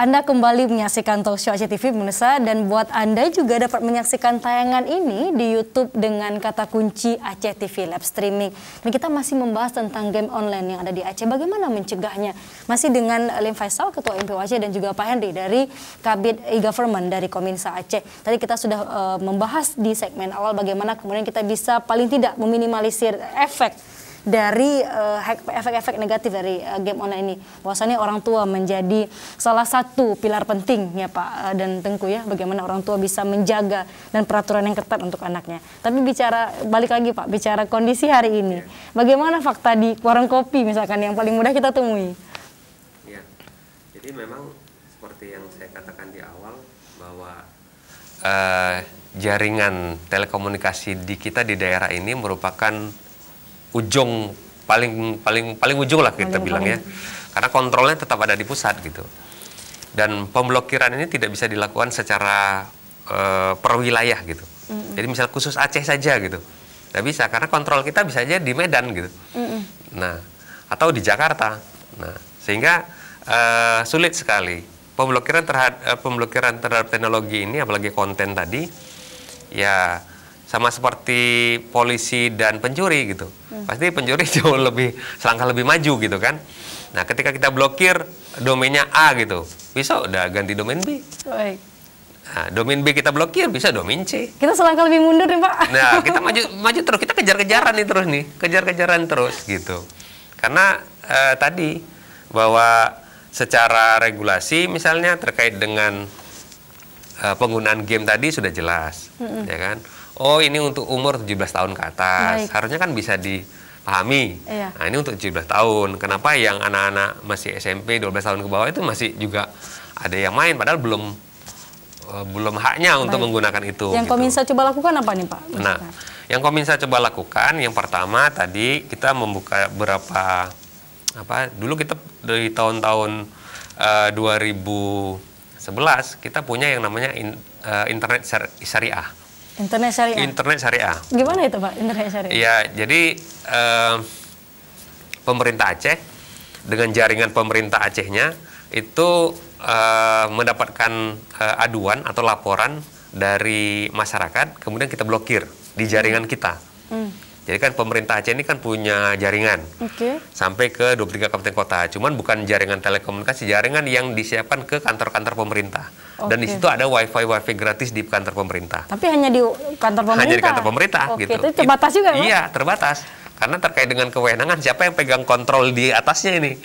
Anda kembali menyaksikan Talk Show Aceh TV pemirsa, dan buat Anda juga dapat menyaksikan tayangan ini di YouTube dengan kata kunci Aceh TV Live Streaming. Dan kita masih membahas tentang game online yang ada di Aceh, bagaimana mencegahnya. Masih dengan Lim Faisal, Ketua MPO Aceh, dan juga Pak Henry dari Kabid e-Government dari Kominsa Aceh. Tadi kita sudah membahas di segmen awal bagaimana kemudian kita bisa paling tidak meminimalisir efek dari efek-efek negatif dari game online ini. Bahwasannya orang tua menjadi salah satu pilar penting ya Pak dan Tengku ya, bagaimana orang tua bisa menjaga dan peraturan yang ketat untuk anaknya. Tapi balik lagi Pak, bicara kondisi hari ini, bagaimana fakta di warung kopi misalkan yang paling mudah kita temui? Ya, jadi memang seperti yang saya katakan di awal bahwa jaringan telekomunikasi di kita di daerah ini merupakan ujung paling ujung lah kita bilang ya, karena kontrolnya tetap ada di pusat gitu, dan pemblokiran ini tidak bisa dilakukan secara per wilayah gitu. Jadi misal khusus Aceh saja gitu, tidak bisa karena kontrol kita bisa aja di Medan gitu, nah atau di Jakarta, nah sehingga sulit sekali pemblokiran terhadap teknologi ini, apalagi konten tadi ya. Sama seperti polisi dan pencuri gitu. Pasti pencuri jauh selangkah lebih maju gitu kan. Nah, ketika kita blokir domainnya A gitu, bisa udah ganti domain B. Baik. Nah, domain B kita blokir, bisa domain C. Kita selangkah lebih mundur nih Pak. Nah, kita maju terus, kita kejar-kejaran terus gitu. Karena tadi bahwa secara regulasi misalnya terkait dengan penggunaan game tadi sudah jelas, ya kan? Oh, ini untuk umur 17 tahun ke atas. Baik. Harusnya kan bisa dipahami. Iya. Nah, ini untuk 17 tahun. Kenapa yang anak-anak masih SMP 12 tahun ke bawah itu masih juga ada yang main padahal belum haknya untuk menggunakan itu. Yang gitu. Kominsa coba lakukan apa nih Pak? Nah, yang Kominsa coba lakukan yang pertama tadi kita membuka beberapa dulu kita dari tahun-tahun 2011 kita punya yang namanya internet syariah. Internet syariah. Internet syariah. Gimana itu Pak, internet syariah? Ya, jadi pemerintah Aceh dengan jaringan pemerintah Acehnya itu mendapatkan aduan atau laporan dari masyarakat, kemudian kita blokir di jaringan kita. Jadi kan pemerintah Aceh ini kan punya jaringan sampai ke 23 kabupaten kota. Cuman bukan jaringan telekomunikasi, jaringan yang disiapkan ke kantor-kantor pemerintah. Dan di situ ada wifi gratis di kantor pemerintah. Tapi hanya di kantor pemerintah? Hanya di kantor pemerintah gitu. Itu terbatas juga Pak? Iya, terbatas. Karena terkait dengan kewenangan siapa yang pegang kontrol di atasnya ini.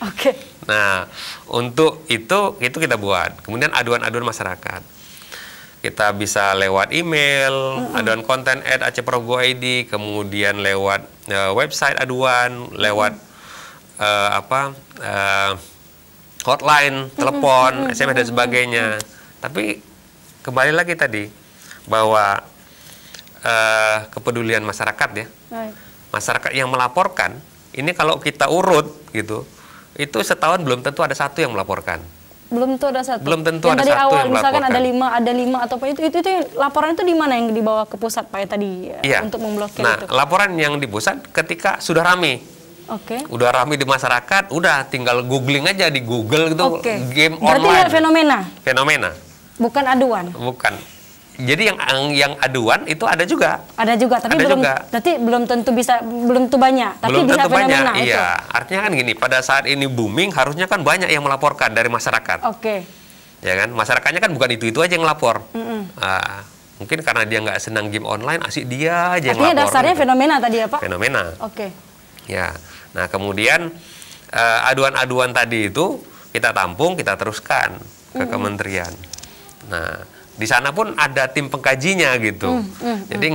Nah, untuk itu kita buat. Kemudian aduan-aduan masyarakat. Kita bisa lewat email, aduan konten @acehprogo.id, kemudian lewat website aduan, lewat hotline, telepon, SMS dan sebagainya. Tapi kembali lagi tadi bahwa kepedulian masyarakat ya, masyarakat yang melaporkan ini kalau kita urut gitu, itu setahun belum tentu ada satu yang melaporkan. Belum tentu ada satu yang dari awal misalkan ada lima atau apa itu laporan itu di mana yang dibawa ke pusat Pak ya tadi untuk memblokir itu? Laporan yang di pusat ketika sudah rame. Udah rame di masyarakat, udah tinggal googling aja di Google gitu, game online. Berarti fenomena. Bukan aduan. Bukan. Jadi yang aduan itu ada juga. Ada juga, tapi belum tentu banyak, tapi belum bisa tentu fenomena banyak, itu. Iya. Artinya kan gini, pada saat ini booming harusnya kan banyak yang melaporkan dari masyarakat. Ya kan, masyarakatnya kan bukan itu aja yang lapor. Mungkin karena dia nggak senang game online, asik dia aja yang lapor. Artinya dasarnya gitu. Fenomena tadi ya Pak? Fenomena. Ya. Nah kemudian aduan-aduan tadi itu kita tampung, kita teruskan ke kementerian. Nah di sana pun ada tim pengkajinya gitu. Jadi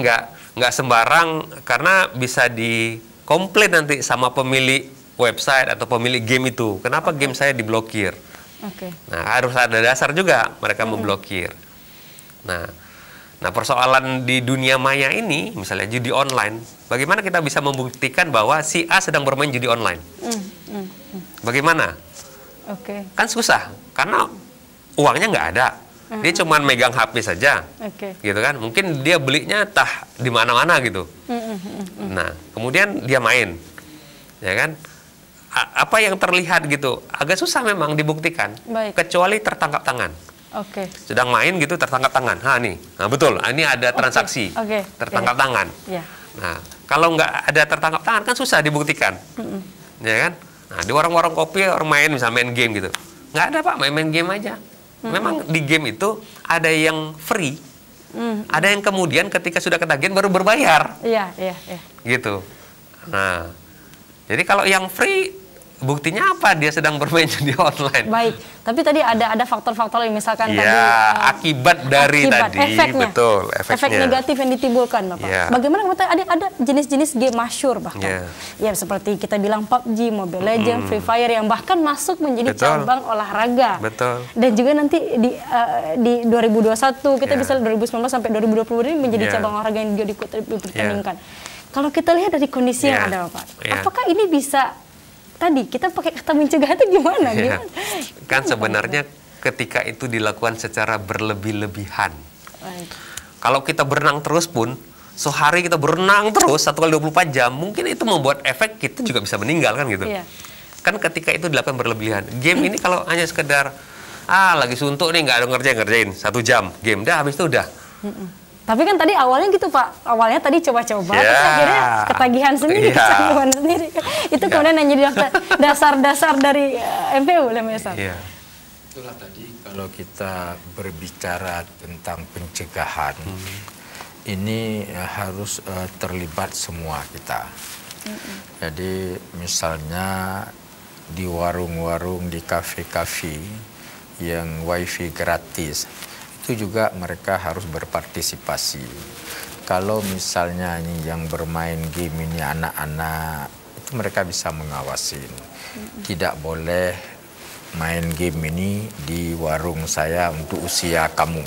nggak sembarang, karena bisa dikomplain nanti sama pemilik website atau pemilik game itu. Kenapa game saya diblokir? Nah harus ada dasar juga mereka memblokir. Nah persoalan di dunia maya ini, misalnya judi online, bagaimana kita bisa membuktikan bahwa si A sedang bermain judi online? Bagaimana? Kan susah, karena uangnya nggak ada. Dia cuma megang HP saja, gitu kan? Mungkin dia belinya di mana-mana gitu. Nah, kemudian dia main, ya kan? apa yang terlihat gitu agak susah memang dibuktikan. Baik. Kecuali tertangkap tangan. Oke. Sedang main gitu tertangkap tangan. Nih, nah betul. Ini ada transaksi. Oke. Tertangkap tangan. Ya. Nah, kalau nggak ada tertangkap tangan kan susah dibuktikan. Ya kan? Nah, di warung-warung kopi orang main misalnya main game gitu. Nggak ada Pak, main game aja. Memang di game itu ada yang free. Ada yang kemudian ketika sudah ketagihan baru berbayar. Iya. Gitu. Nah, jadi kalau yang free buktinya apa dia sedang bermain di online? Baik, tapi tadi ada faktor-faktor yang misalkan tadi akibat dari tadi, efeknya, betul, efek negatif yang ditimbulkan, Bapak. Ya. Bagaimana ada jenis-jenis game masyhur bahkan, ya seperti kita bilang PUBG, Mobile Legends, Free Fire yang bahkan masuk menjadi cabang olahraga. Betul. Dan juga nanti di 2021 kita bisa 2019 sampai 2020 ini menjadi cabang olahraga yang juga dipertandingkan. Kalau kita lihat dari kondisi yang ada, Bapak, apakah ini bisa tadi kita pakai kata mencegah itu gimana? Kan sebenarnya ketika itu dilakukan secara berlebih-lebihan. Kalau kita berenang terus pun, sehari kita berenang terus 1 kali 24 jam, mungkin itu membuat efek kita juga bisa meninggal kan gitu. Kan ketika itu dilakukan berlebihan. Game ini kalau hanya sekedar lagi suntuk nih nggak ada ngerjain 1 jam game, dah habis itu udah. Tapi kan tadi awalnya gitu Pak, awalnya tadi coba-coba, terus akhirnya ketagihan sendiri, kecanduan sendiri. Itu kemudian yang jadi dasar-dasar dari MPU, Lemesar. Itulah tadi kalau kita berbicara tentang pencegahan, ini harus terlibat semua kita. Jadi misalnya di warung-warung, di kafe-kafe yang wifi gratis, itu juga mereka harus berpartisipasi. Kalau misalnya ini yang bermain game ini anak-anak, itu mereka bisa mengawasin. Tidak boleh main game ini di warung saya untuk usia kamu.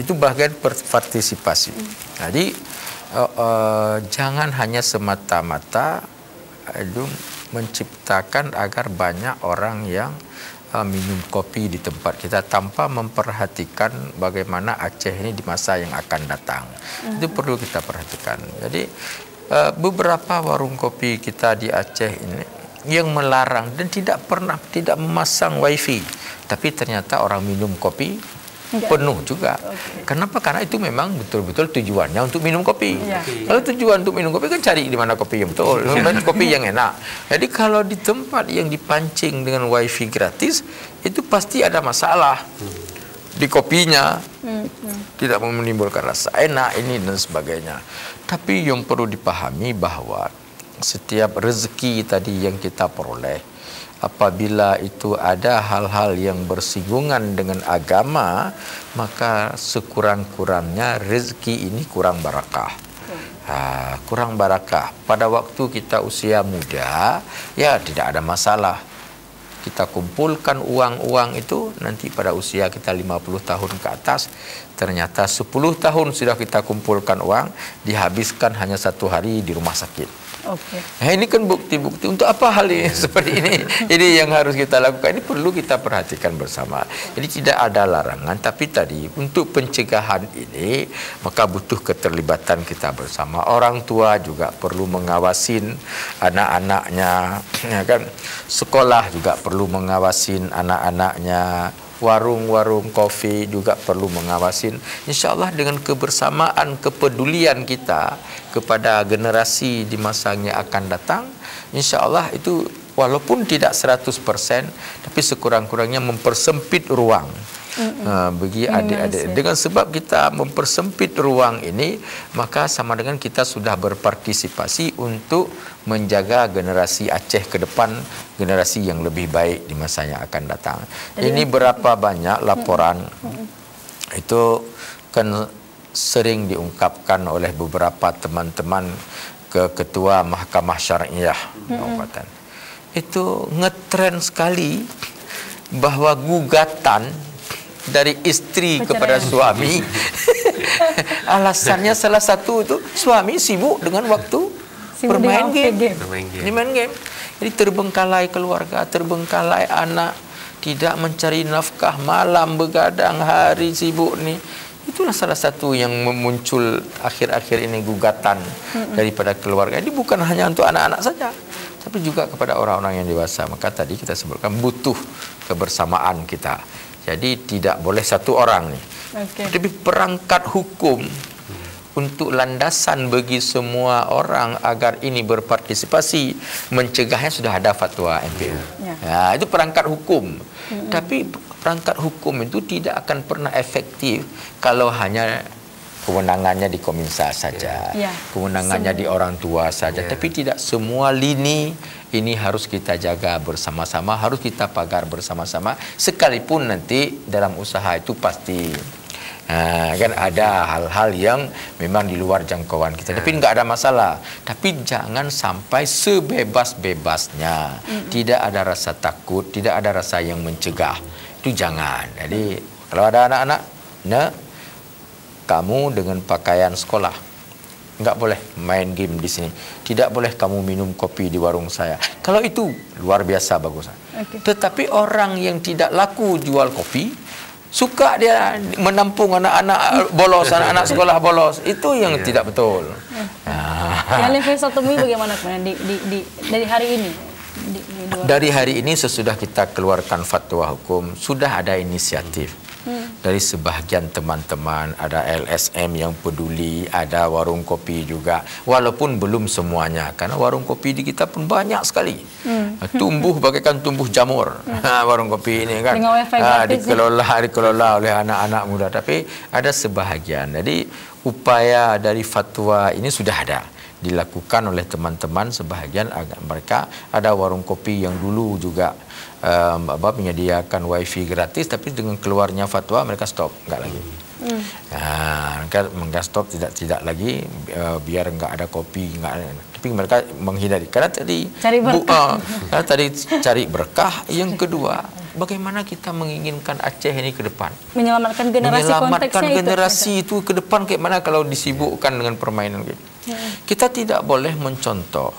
Itu bagian partisipasi. Jadi jangan hanya semata-mata menciptakan agar banyak orang yang minum kopi di tempat kita tanpa memperhatikan bagaimana Aceh ini di masa yang akan datang. Itu perlu kita perhatikan. Jadi beberapa warung kopi kita di Aceh ini yang melarang dan tidak memasang wifi, tapi ternyata orang minum kopi penuh juga. Kenapa? Karena itu memang betul-betul tujuannya untuk minum kopi. Kalau tujuan untuk minum kopi kan cari di mana kopi yang betul, kopi yang enak. Jadi kalau di tempat yang dipancing dengan wifi gratis, itu pasti ada masalah di kopinya, tidak menimbulkan rasa enak ini dan sebagainya. Tapi yang perlu dipahami bahwa setiap rezeki tadi yang kita peroleh, apabila itu ada hal-hal yang bersinggungan dengan agama, maka sekurang-kurangnya rezeki ini kurang barakah. Kurang barakah. Pada waktu kita usia muda, ya tidak ada masalah. Kita kumpulkan uang-uang itu, nanti pada usia kita 50 tahun ke atas, ternyata 10 tahun sudah kita kumpulkan uang, dihabiskan hanya 1 hari di rumah sakit. Nah, ini kan bukti-bukti untuk apa hal ini seperti ini. Jadi yang harus kita lakukan ini perlu kita perhatikan bersama. Jadi tidak ada larangan, tapi tadi untuk pencegahan ini maka butuh keterlibatan kita bersama. Orang tua juga perlu mengawasin anak-anaknya, ya kan? Sekolah juga perlu mengawasin anak-anaknya. Warung-warung kopi juga perlu mengawasin. Insya Allah dengan kebersamaan, kepedulian kita kepada generasi di masa yang akan datang, insya Allah itu walaupun tidak 100%, tapi sekurang-kurangnya mempersempit ruang bagi adik-adik. Dengan sebab kita mempersempit ruang ini, maka sama dengan kita sudah berpartisipasi untuk menjaga generasi Aceh ke depan, generasi yang lebih baik di masa yang akan datang. Ini berapa banyak laporan itu kan sering diungkapkan oleh beberapa teman-teman ke Ketua Mahkamah Syariah Kabupaten. Itu ngetren sekali bahwa gugatan dari istri kepada suami alasannya salah satu itu suami sibuk dengan waktu bermain game. Main game. Jadi terbengkalai keluarga, terbengkalai anak, tidak mencari nafkah, malam begadang, hari sibuk nih. Itulah salah satu yang muncul akhir-akhir ini gugatan daripada keluarga. Ini bukan hanya untuk anak-anak saja, tapi juga kepada orang-orang yang dewasa. Maka tadi kita sebutkan butuh kebersamaan kita. Jadi tidak boleh satu orang nih. Tapi perangkat hukum untuk landasan bagi semua orang agar ini berpartisipasi, mencegahnya sudah ada fatwa MPU. Ya, itu perangkat hukum. Tapi perangkat hukum itu tidak akan pernah efektif kalau hanya kewenangannya di Kominsa saja, kewenangannya di orang tua saja, tapi tidak semua lini ini harus kita jaga bersama-sama, harus kita pagar bersama-sama, sekalipun nanti dalam usaha itu pasti kan ada hal-hal yang memang di luar jangkauan kita, tapi nggak ada masalah. Tapi jangan sampai sebebas-bebasnya, tidak ada rasa takut, tidak ada rasa yang mencegah, itu jangan. Jadi kalau ada anak-anak, kamu dengan pakaian sekolah, nggak boleh main game di sini, tidak boleh kamu minum kopi di warung saya. Kalau itu luar biasa bagus. Tetapi orang yang tidak laku jual kopi, suka dia menampung anak-anak bolos, anak-anak sekolah bolos, itu yang tidak betul. Yang level 1 MUI bagaimana dari hari ini? Dari hari ini sesudah kita keluarkan fatwa hukum, sudah ada inisiatif dari sebahagian teman-teman, ada LSM yang peduli, ada warung kopi juga, walaupun belum semuanya, karena warung kopi di kita pun banyak sekali, tumbuh bagaikan tumbuh jamur. Warung kopi ini kan dikelola oleh anak-anak muda, tapi ada sebahagian. Jadi upaya dari fatwa ini sudah ada, dilakukan oleh teman-teman sebahagian agar mereka ada warung kopi yang dulu juga menyediakan wifi gratis, tapi dengan keluarnya fatwa mereka stop, nggak lagi. Mereka stop, tidak lagi, biar nggak ada kopi, nggak ada. Tapi mereka menghindari karena tadi cari berkah. Yang kedua, bagaimana kita menginginkan Aceh ini ke depan, menyelamatkan generasi itu ke depan, kayak mana kalau disibukkan dengan permainan game. Kita tidak boleh mencontoh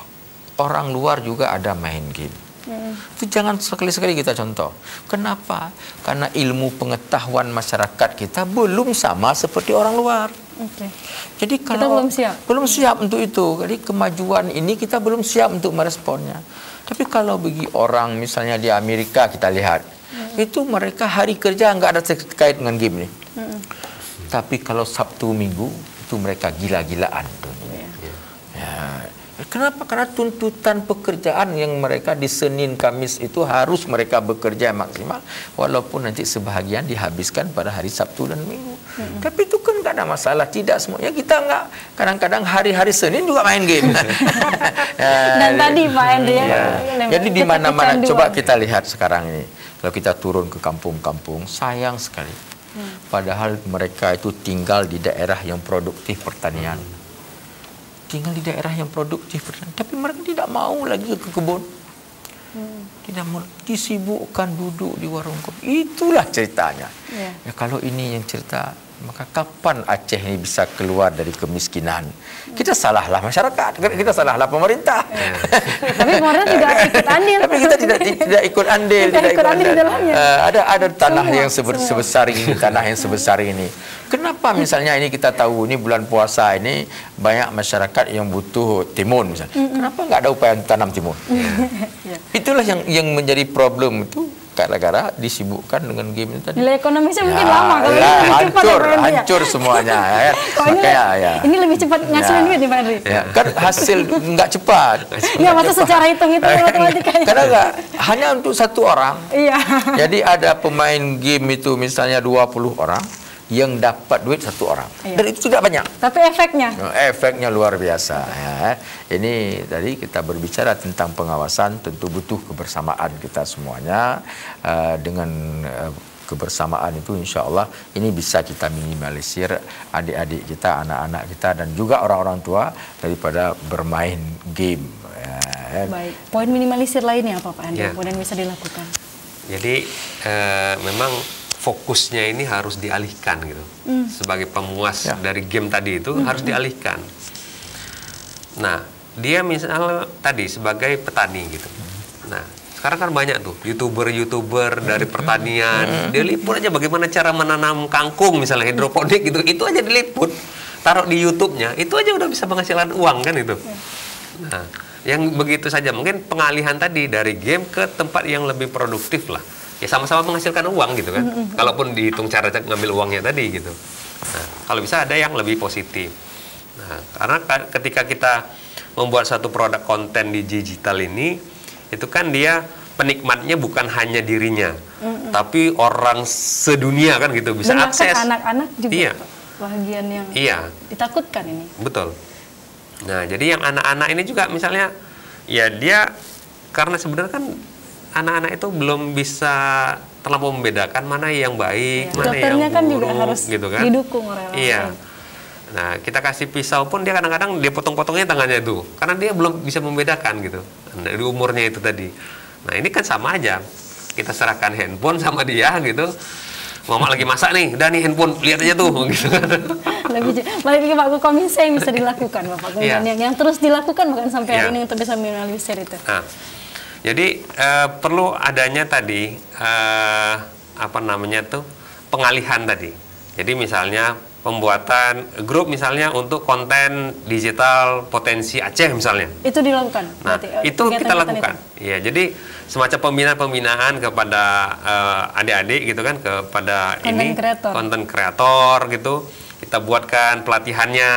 orang luar juga ada main game. Itu jangan sekali-sekali kita contoh. Kenapa? Karena ilmu pengetahuan masyarakat kita belum sama seperti orang luar. Jadi kalau kita belum siap untuk itu. Jadi kemajuan ini kita belum siap untuk meresponnya. Tapi kalau bagi orang misalnya di Amerika kita lihat, itu mereka hari kerja nggak ada terkait dengan game nih. Tapi kalau Sabtu Minggu itu mereka gila-gilaan. Kenapa? Karena tuntutan pekerjaan yang mereka di Senin Kamis itu harus mereka bekerja maksimal, walaupun nanti sebahagian dihabiskan pada hari Sabtu dan Minggu. Tapi itu kan nggak ada masalah, tidak semuanya. Kita nggak, kadang-kadang hari-hari Senin juga main game. Dan tadi Pak Henry jadi di mana-mana coba kita lihat sekarang ini, kalau kita turun ke kampung-kampung, sayang sekali. Padahal mereka itu tinggal di daerah yang produktif pertanian. Tinggal di daerah yang produktif, tapi mereka tidak mau lagi ke kebun, tidak mau, disibukkan duduk di warung kopi. Itulah ceritanya. Ya, kalau ini yang cerita, maka kapan Aceh ini bisa keluar dari kemiskinan? Kita salahlah masyarakat, kita salahlah pemerintah. Tapi pemerintah tidak ikut andil. Tapi kita tidak ikut andil, tidak ikut andil di dalamnya. Ada tanah yang sebesar ini, tanah yang sebesar ini. Kenapa misalnya ini kita tahu ini bulan puasa ini banyak masyarakat yang butuh timun misalnya. Kenapa nggak ada upaya tanam timun? Itulah yang menjadi problem itu, gara-gara disibukkan dengan game itu tadi. Nilai ekonomisnya mungkin lama kalau hancur semuanya. Ini lebih cepat ngasilin duit nih Pak Henry. Kan hasil nggak cepat. Iya, masa secara hitung-hitung matematikanya. Karena nggak hanya untuk satu orang. Jadi ada pemain game itu misalnya 20 orang. Yang dapat duit satu orang, dan itu tidak banyak. Tapi efeknya luar biasa. Ini tadi kita berbicara tentang pengawasan, tentu butuh kebersamaan kita semuanya. Dengan kebersamaan itu, insya Allah ini bisa kita minimalisir adik-adik kita, anak-anak kita, dan juga orang-orang tua daripada bermain game. Baik. Poin minimalisir lainnya apa Pak Henry? Poin yang bisa dilakukan. Jadi memang fokusnya ini harus dialihkan gitu. Sebagai pemuas dari game tadi itu harus dialihkan. Nah, dia misalnya tadi sebagai petani gitu. Nah, sekarang kan banyak tuh YouTuber dari pertanian. Dia liput aja bagaimana cara menanam kangkung misalnya hidroponik gitu. Itu aja diliput, taruh di YouTube-nya. Itu aja udah bisa penghasilan uang kan itu. Nah, yang begitu saja. Mungkin pengalihan tadi dari game ke tempat yang lebih produktif lah. Ya sama-sama menghasilkan uang gitu kan. Kalaupun dihitung cara ngambil uangnya tadi gitu. Nah, kalau bisa ada yang lebih positif. Nah, karena ketika kita membuat satu produk konten di digital ini, itu kan dia penikmatnya bukan hanya dirinya, tapi orang sedunia kan gitu bisa dan akses. Anak-anak juga. Iya. Bagian yang ditakutkan ini. Betul. Nah, jadi yang anak-anak ini juga misalnya, ya dia karena sebenarnya kan anak-anak itu belum bisa terlalu membedakan mana yang baik, mana yang buruk, kan juga harus gitu kan? Didukung oleh orang Iya. lain. Nah, kita kasih pisau pun dia kadang-kadang dia potong-potongnya tangannya itu, karena dia belum bisa membedakan gitu, dari umurnya itu tadi. Nah, ini kan sama aja. Kita serahkan handphone sama dia gitu. Mama lagi masak nih, udah nih handphone, lihat aja tuh, gitu kan. Balik lagi Pak, Kominsa yang bisa dilakukan Bapak, yang terus dilakukan bahkan sampai hari ini untuk bisa minimalisir itu. Nah, jadi perlu adanya tadi pengalihan tadi. Jadi misalnya pembuatan grup misalnya untuk konten digital potensi Aceh misalnya. Itu dilakukan. Nah, itu kita lakukan. Iya, jadi semacam pembinaan kepada adik-adik gitu kan, kepada konten kreator gitu. Kita buatkan pelatihannya.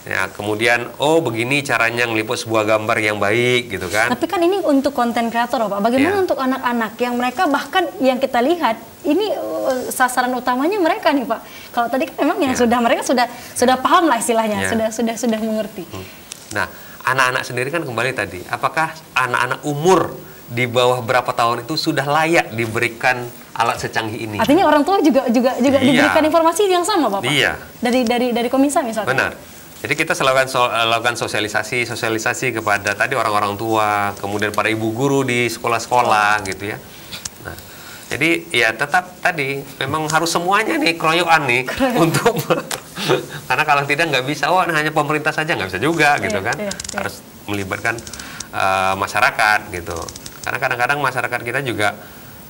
Ya, kemudian begini caranya ngeliput sebuah gambar yang baik gitu kan. Tapi kan ini untuk konten kreator Pak. Bagaimana untuk anak-anak yang mereka bahkan yang kita lihat ini sasaran utamanya mereka nih Pak. Kalau tadi kan memang yang mereka sudah paham lah istilahnya, sudah mengerti. Nah, anak-anak sendiri kan kembali tadi, apakah anak-anak umur di bawah berapa tahun itu sudah layak diberikan alat secanggih ini? Artinya orang tua juga diberikan informasi yang sama Bapak. Iya. Dari Kominsa misalnya. Benar. Jadi kita lakukan sosialisasi kepada tadi orang-orang tua, kemudian para ibu guru di sekolah-sekolah gitu ya. Nah, jadi ya tetap tadi memang harus semuanya nih keroyokan nih untuk karena kalau tidak nggak bisa, hanya pemerintah saja nggak bisa juga gitu kan. Harus melibatkan masyarakat gitu. Karena kadang-kadang masyarakat kita juga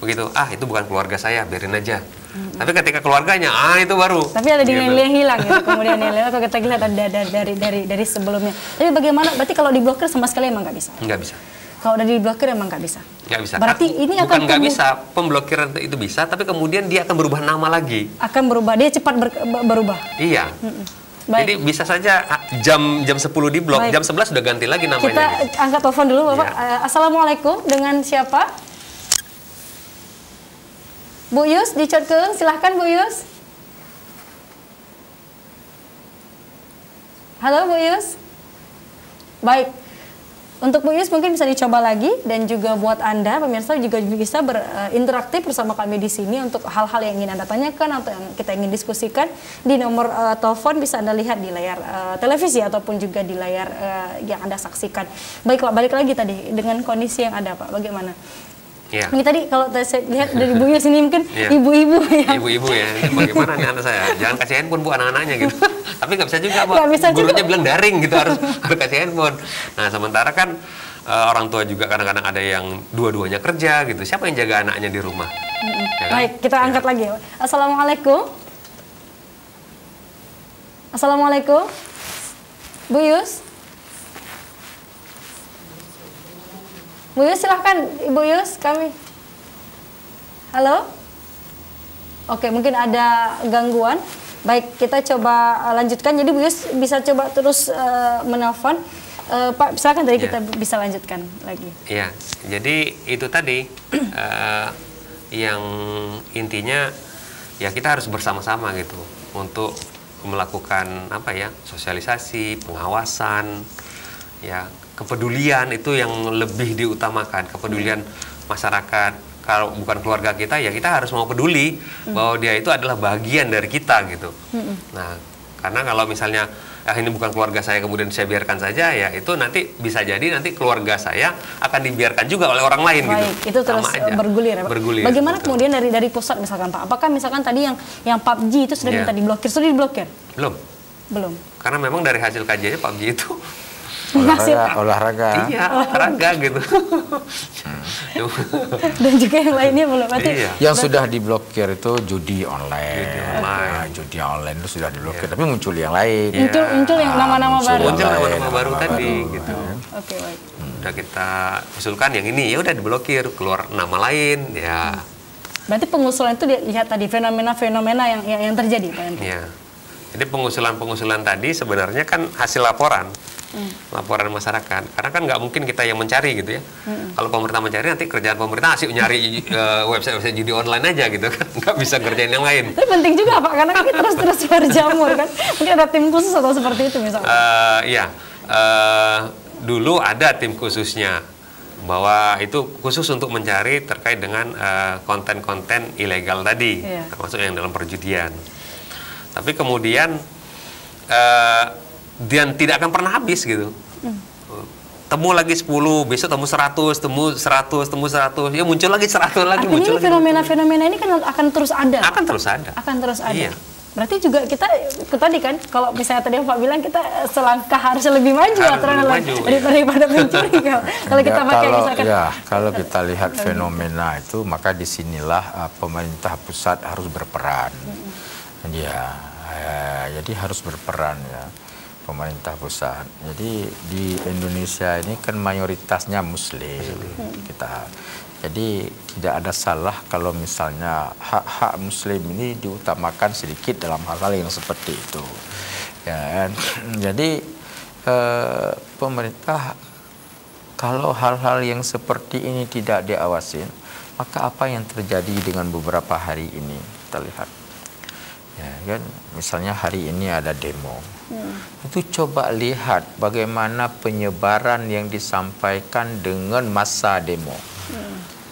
begitu, itu bukan keluarga saya, biarin aja. Tapi ketika keluarganya, itu baru. Tapi ada nilai yang hilang gitu. Kemudian nilai kalau kita lihat ada dari sebelumnya. Tapi bagaimana? Berarti kalau diblokir sama sekali emang nggak bisa? Nggak bisa. Kalau udah diblokir emang nggak bisa? Nggak bisa. Berarti ini bukan nggak bisa, pemblokiran itu bisa, tapi kemudian dia akan berubah nama lagi. Akan berubah, dia cepat berubah. Iya. Jadi bisa saja jam 10 di blok, jam 11 sudah ganti lagi namanya. Kita angkat telepon dulu Bapak. Assalamualaikum, dengan siapa? Bu Yus, dicotkeun, silahkan Bu Yus. Halo Bu Yus. Baik. Untuk Bu Yus mungkin bisa dicoba lagi, dan juga buat Anda pemirsa juga bisa berinteraktif bersama kami di sini untuk hal-hal yang ingin Anda tanyakan atau yang kita ingin diskusikan. Di nomor telepon bisa Anda lihat di layar televisi ataupun juga di layar yang Anda saksikan. Baik Pak, balik lagi tadi dengan kondisi yang ada Pak, bagaimana? Ya. Ini tadi kalau saya lihat dari Bu Yus ini mungkin ibu-ibu ya. Ibu-ibu ya, bagaimana nih anak saya? Jangan kasih handphone Bu anak-anaknya gitu. Tapi nggak bisa juga Pak. Gurunya bilang daring gitu, harus kasih handphone. Nah sementara kan orang tua juga kadang-kadang ada yang dua-duanya kerja gitu. Siapa yang jaga anaknya di rumah? Ya kan? Baik, kita angkat lagi ya. Assalamualaikum. Assalamualaikum. Bu Yus. Bu Yus silahkan, Ibu Yus, kami. Halo? Oke, mungkin ada gangguan. Baik, kita coba lanjutkan. Jadi Bu Yus bisa coba terus menelpon. Pak, silakan tadi kita bisa lanjutkan lagi. Iya, jadi itu tadi yang intinya ya kita harus bersama-sama gitu untuk melakukan sosialisasi, pengawasan, ya. Kepedulian itu yang lebih diutamakan, kepedulian masyarakat. Kalau bukan keluarga kita, ya kita harus mau peduli bahwa dia itu adalah bagian dari kita gitu. Nah, karena kalau misalnya ini bukan keluarga saya kemudian saya biarkan saja, ya itu nanti bisa jadi nanti keluarga saya akan dibiarkan juga oleh orang lain. Baik, gitu. Itu terus bergulir ya Pak. Bagaimana betul. Kemudian dari pusat misalkan Pak? Apakah misalkan tadi yang PUBG itu sudah minta diblokir? Sudah diblokir? Belum. Karena memang dari hasil kajiannya PUBG itu olahraga. Iya, olahraga gitu. Dan juga yang lainnya belum. Berarti Yang sudah diblokir itu judi online. Judi online. Judi online itu sudah diblokir, tapi muncul yang lain. muncul yang nama-nama baru. Muncul nama-nama baru tadi gitu. Oke, baik. Udah kita usulkan yang ini, ya udah diblokir, keluar nama lain, ya. Berarti pengusulan itu lihat tadi fenomena-fenomena yang terjadi, Pak Hendro. Ya. Jadi pengusulan tadi sebenarnya kan hasil laporan. Laporan masyarakat. Karena kan nggak mungkin kita yang mencari gitu ya. Kalau pemerintah mencari, nanti kerjaan pemerintah asik nyari website judi online aja gitu kan. Nggak bisa kerjain yang lain. Tapi penting juga Pak, karena kan terus berjamur kan. Mungkin ada tim khusus atau seperti itu misalnya. Iya. Dulu ada tim khususnya. Bahwa itu khusus untuk mencari terkait dengan konten-konten ilegal tadi. Termasuk yang dalam perjudian. Tapi kemudian dan tidak akan pernah habis gitu. Temu lagi 10, besok temu 100, temu 100, ya muncul lagi 100 lagi. Artinya ini fenomena-fenomena ini kan akan terus ada. Akan terus ada. Akan terus ada. Iya. Berarti juga kita tadi kan, kalau misalnya tadi Pak bilang kita selangkah harus lebih maju daripada mencuri. Kalau kita pakai misalkan. Kalau kita lihat fenomena itu, maka disinilah pemerintah pusat harus berperan. Jadi harus berperan ya. Pemerintah pusat. Jadi di Indonesia ini kan mayoritasnya Muslim kita. Jadi tidak ada salah kalau misalnya hak-hak Muslim ini diutamakan sedikit dalam hal-hal yang seperti itu. Ya, jadi pemerintah kalau hal-hal yang seperti ini tidak diawasin, maka apa yang terjadi dengan beberapa hari ini kita lihat. Ya, kan misalnya hari ini ada demo. Itu coba lihat bagaimana penyebaran yang disampaikan dengan massa demo.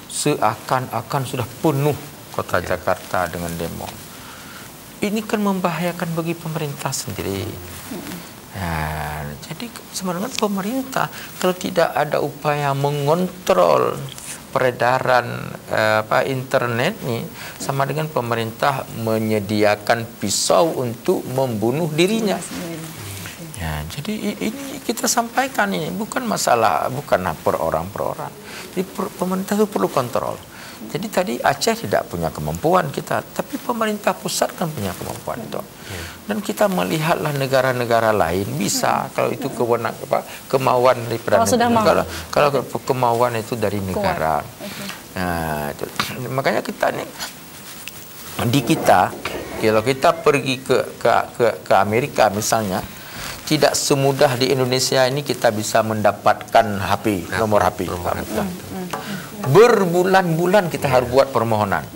Seakan-akan sudah penuh kota Jakarta dengan demo. Ini kan membahayakan bagi pemerintah sendiri. Ya, jadi sebenarnya pemerintah kalau tidak ada upaya mengontrol peredaran internet ini, sama dengan pemerintah menyediakan pisau untuk membunuh dirinya. Ya, jadi ini kita sampaikan, ini bukan masalah, bukan per orang. Jadi pemerintah itu perlu kontrol. Jadi tadi Aceh tidak punya kemampuan kita, tapi pemerintah pusat kan punya kemampuan itu. Dan kita melihatlah negara-negara lain bisa, kalau itu kemauan dari negara. Kalau kemauan itu dari negara. Nah, makanya kita nih kalau kita pergi ke Amerika misalnya, tidak semudah di Indonesia ini kita bisa mendapatkan nomor HP. Berbulan-bulan kita harus buat permohonan.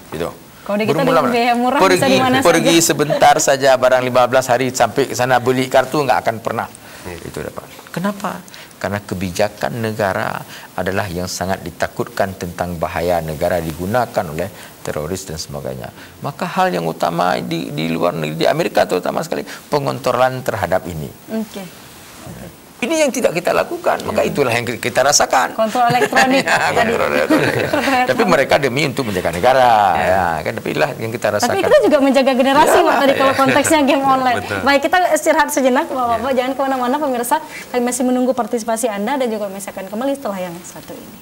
Gitu. Kalau kita dengan biaya murah bisa di mana pergi sebentar saja, barang 15 hari sampai ke sana beli kartu nggak akan pernah. Itu dapat. Kenapa? Karena kebijakan negara adalah yang sangat ditakutkan tentang bahaya negara digunakan oleh teroris dan sebagainya. Maka hal yang utama di luar negeri, di Amerika terutama sekali, pengontrolan terhadap ini. Ini yang tidak kita lakukan, maka itulah yang kita rasakan. Kontrol elektronik. Tapi mereka demi untuk menjaga negara, ya kan. Tapi itulah yang kita rasakan. Tapi kita juga menjaga generasi, Pak, tadi kalau konteksnya game online. Baik, kita istirahat sejenak, Bapak-bapak. Jangan kemana-mana, pemirsa. Kami masih menunggu partisipasi Anda dan juga kami akan kembali setelah yang satu ini.